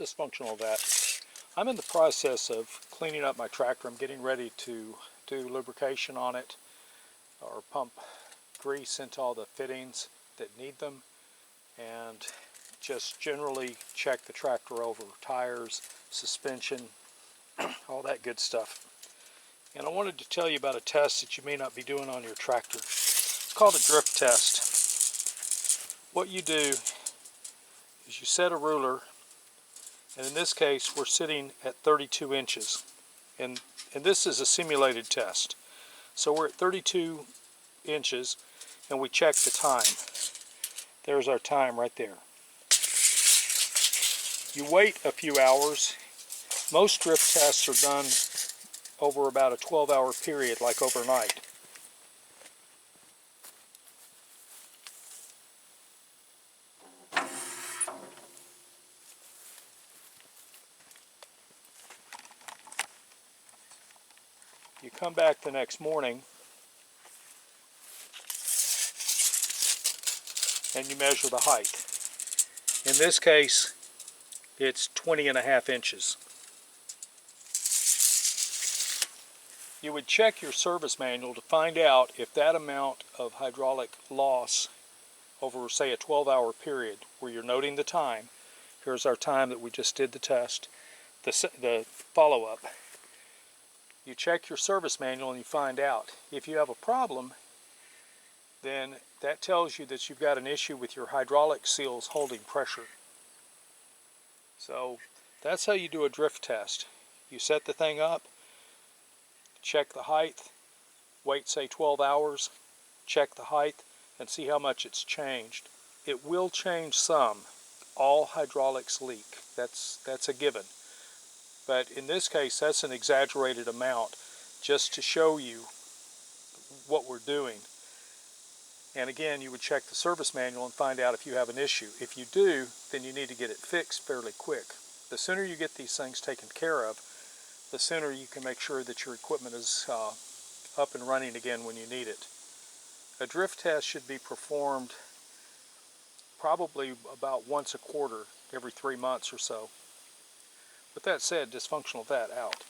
Dysfunctional vat. I'm in the process of cleaning up my tractor. I'm getting ready to do lubrication on it or pump grease into all the fittings that need them, and just generally check the tractor over, tires, suspension, all that good stuff. And I wanted to tell you about a test that you may not be doing on your tractor. It's called a drift test. What you do is you set a ruler, and in this case we're sitting at 32 inches. And this is a simulated test. So we're at 32 inches and we check the time. There's our time right there. You wait a few hours. Most drift tests are done over about a 12-hour period, like overnight. You come back the next morning and you measure the height. In this case, it's 20.5 inches. You would check your service manual to find out if that amount of hydraulic loss over, say, a 12-hour period where you're noting the time. Here's our time that we just did the test, the follow-up. You check your service manual and you find out. If you have a problem, then that tells you that you've got an issue with your hydraulic seals holding pressure. So that's how you do a drift test. You set the thing up, check the height, wait say 12 hours, check the height, and see how much it's changed. It will change some. All hydraulics leak. That's a given. But in this case, that's an exaggerated amount just to show you what we're doing. And again, you would check the service manual and find out if you have an issue. If you do, then you need to get it fixed fairly quick. The sooner you get these things taken care of, the sooner you can make sure that your equipment is up and running again when you need it. A drift test should be performed probably about once a quarter, every 3 months or so. With that said, Dysfunctional Vat out.